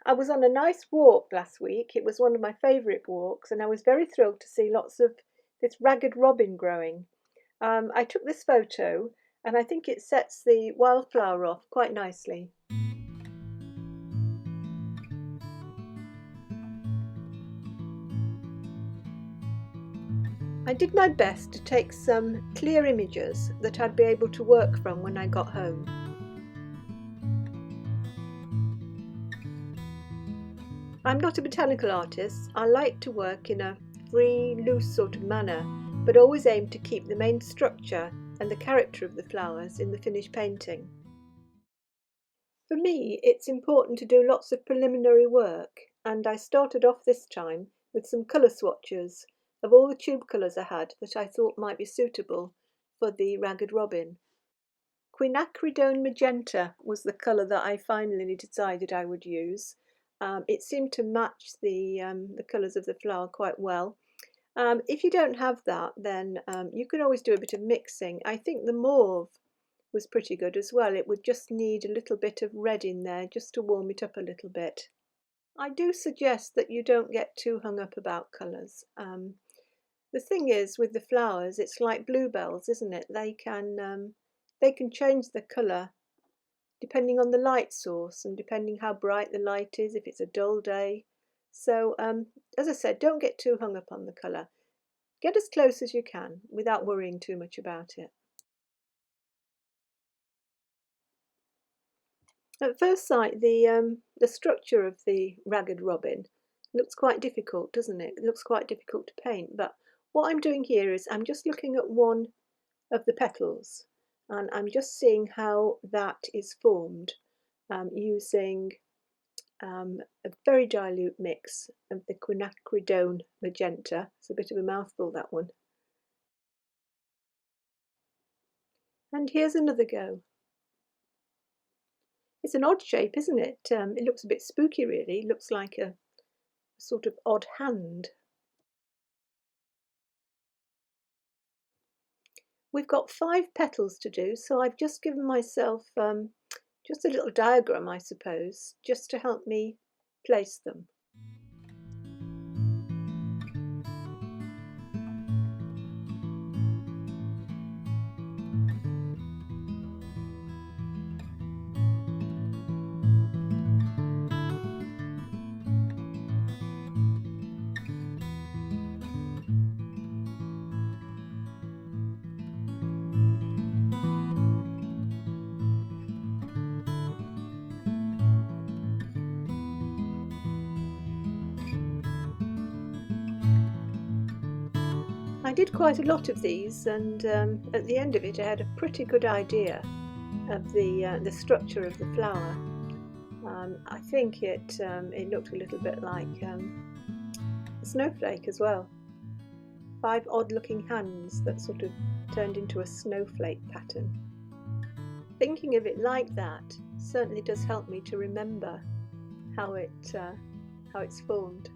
I was on a nice walk last week. It was one of my favourite walks, and I was very thrilled to see lots of this ragged robin growing. I took this photo, and I think it sets the wildflower off quite nicely. I did my best to take some clear images that I'd be able to work from when I got home. I'm not a botanical artist. I like to work in a free, loose sort of manner, but always aim to keep the main structure and the character of the flowers in the finished painting. For me, it's important to do lots of preliminary work, and I started off this time with some colour swatches of all the tube colours I had that I thought might be suitable for the ragged robin. Quinacridone magenta was the colour that I finally decided I would use. It seemed to match the colours of the flower quite well. If you don't have that, then you can always do a bit of mixing. I think the mauve was pretty good as well. It would just need a little bit of red in there just to warm it up a little bit. I do suggest that you don't get too hung up about colours. The thing is with the flowers, it's like bluebells, isn't it? They can change the colour depending on the light source and depending how bright the light is, if it's a dull day. So as I said, don't get too hung up on the colour. Get as close as you can without worrying too much about it. At first sight, the structure of the ragged robin looks quite difficult, doesn't it? It looks quite difficult to paint, but what I'm doing here is I'm just looking at one of the petals and I'm just seeing how that is formed using a very dilute mix of the quinacridone magenta. It's a bit of a mouthful, that one. And here's another go. It's an odd shape, isn't it? It looks a bit spooky, really. It looks like a sort of odd hand. We've got 5 petals to do, so I've just given myself just a little diagram, I suppose, just to help me place them. I did quite a lot of these, and at the end of it I had a pretty good idea of the structure of the flower. I think it looked a little bit like a snowflake as well. 5 odd-looking hands that sort of turned into a snowflake pattern. Thinking of it like that certainly does help me to remember how it's formed.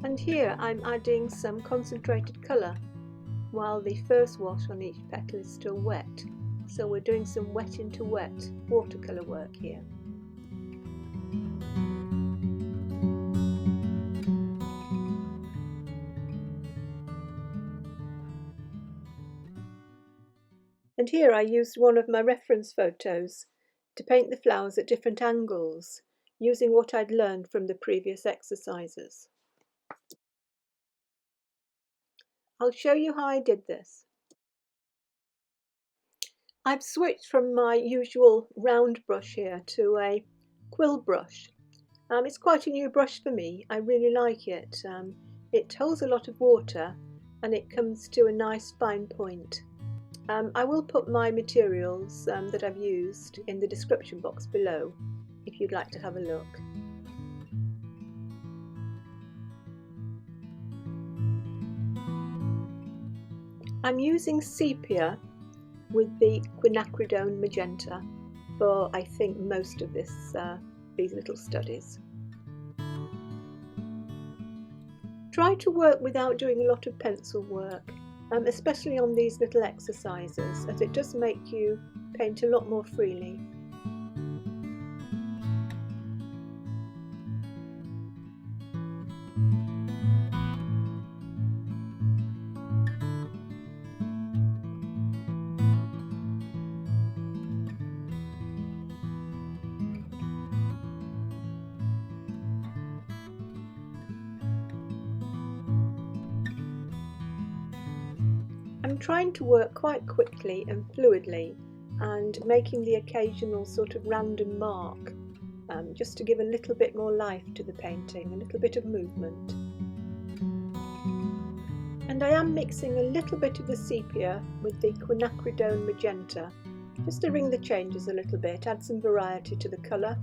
And here I'm adding some concentrated colour while the first wash on each petal is still wet. So we're doing some wet into wet watercolour work here. And here I used one of my reference photos to paint the flowers at different angles, using what I'd learned from the previous exercises. I'll show you how I did this. I've switched from my usual round brush here to a quill brush. It's quite a new brush for me. I really like it. It holds a lot of water and it comes to a nice fine point. I will put my materials that I've used in the description box below if you'd like to have a look. I'm using sepia with the quinacridone magenta for, I think, most of these little studies. Try to work without doing a lot of pencil work. especially on these little exercises, as it does make you paint a lot more freely. I'm trying to work quite quickly and fluidly and making the occasional sort of random mark just to give a little bit more life to the painting, a little bit of movement. And I am mixing a little bit of the sepia with the quinacridone magenta just to ring the changes a little bit, add some variety to the colour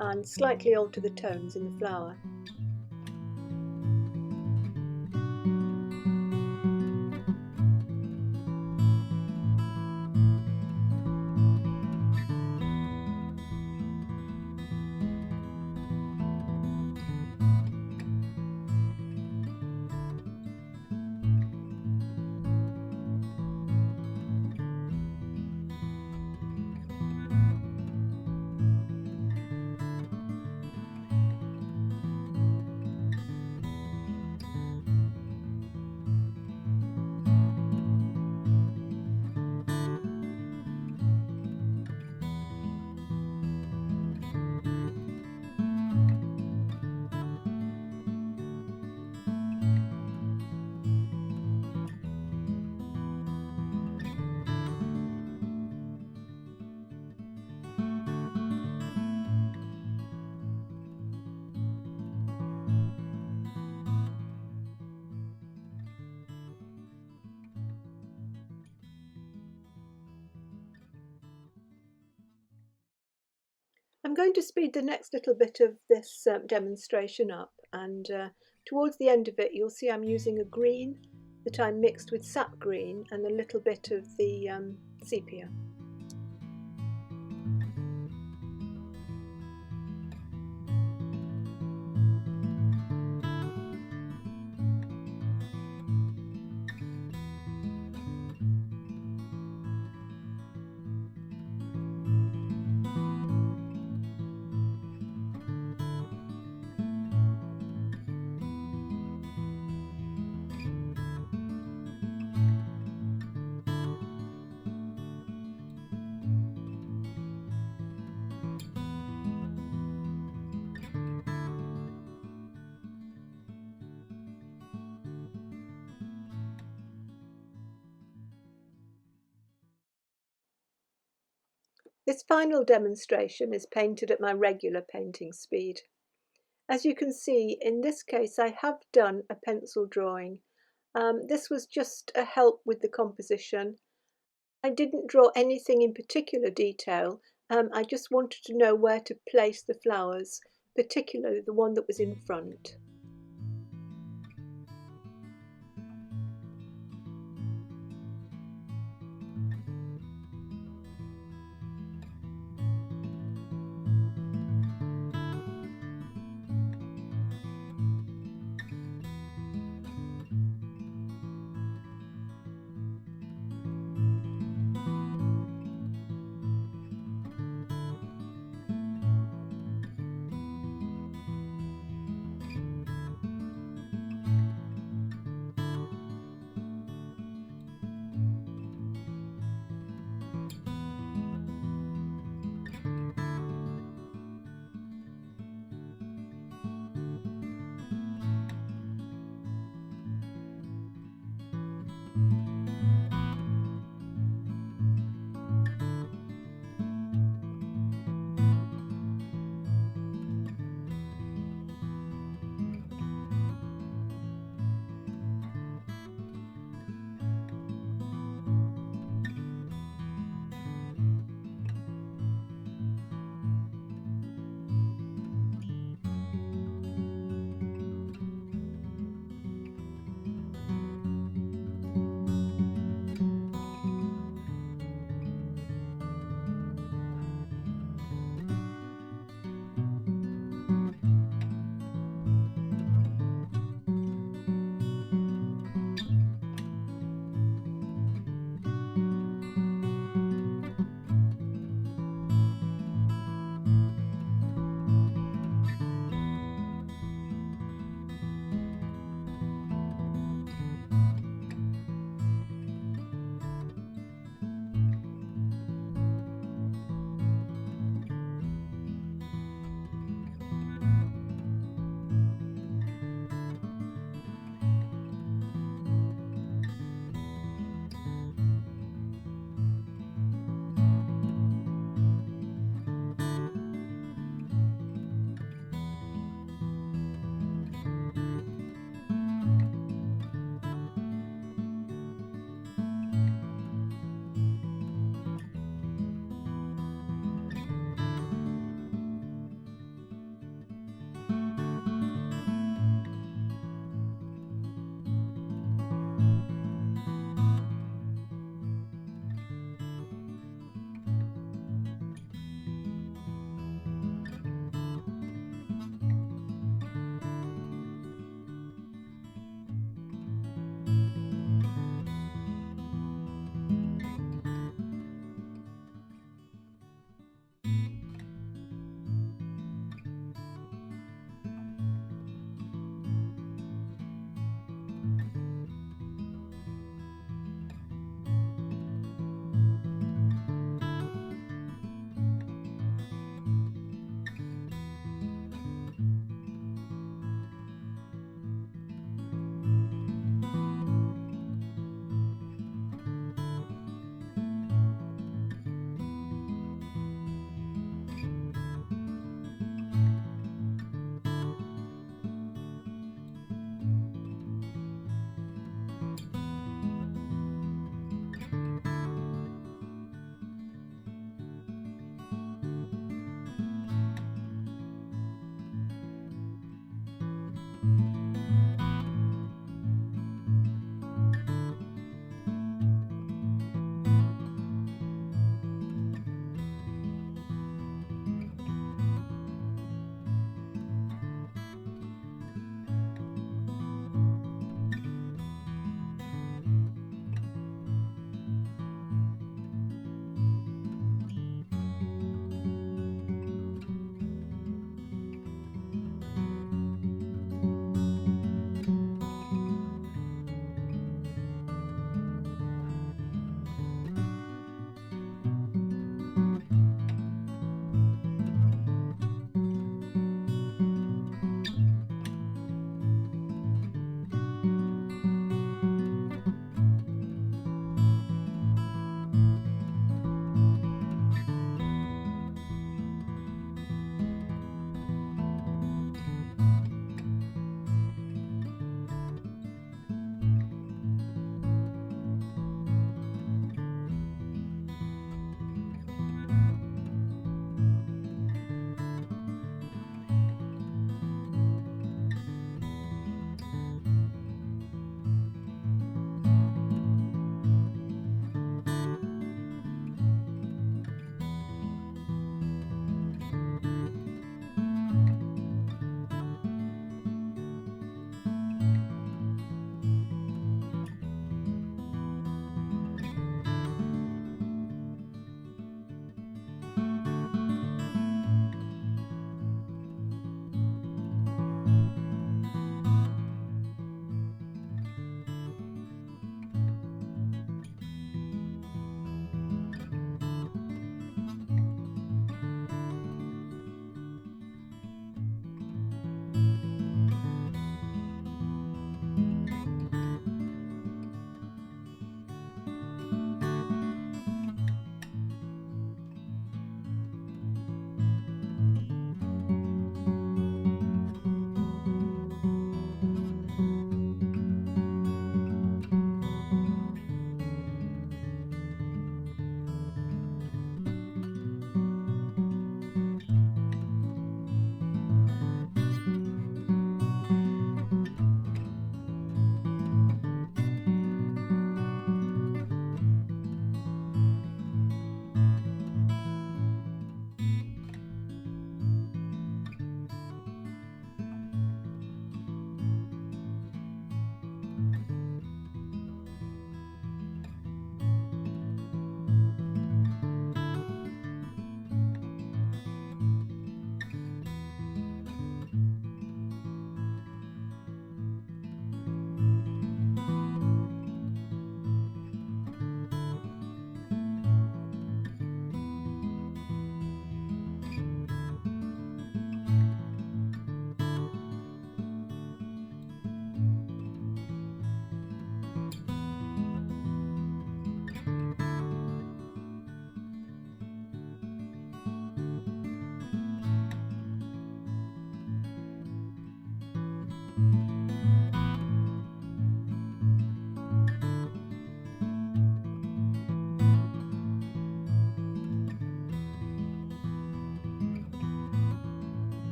and slightly alter the tones in the flower. I'm going to speed the next little bit of this demonstration up, and towards the end of it you'll see I'm using a green that I mixed with sap green and a little bit of the sepia. This final demonstration is painted at my regular painting speed. As you can see, in this case I have done a pencil drawing. This was just a help with the composition. I didn't draw anything in particular detail, I just wanted to know where to place the flowers, particularly the one that was in front.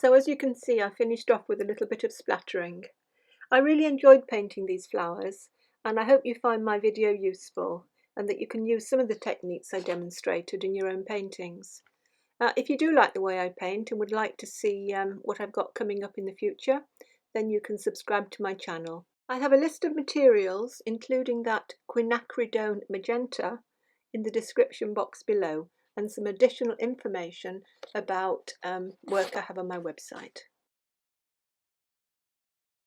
So as you can see, I finished off with a little bit of splattering. I really enjoyed painting these flowers, and I hope you find my video useful and that you can use some of the techniques I demonstrated in your own paintings. If you do like the way I paint and would like to see what I've got coming up in the future, then you can subscribe to my channel. I have a list of materials, including that quinacridone magenta, in the description box below, and some additional information about work I have on my website.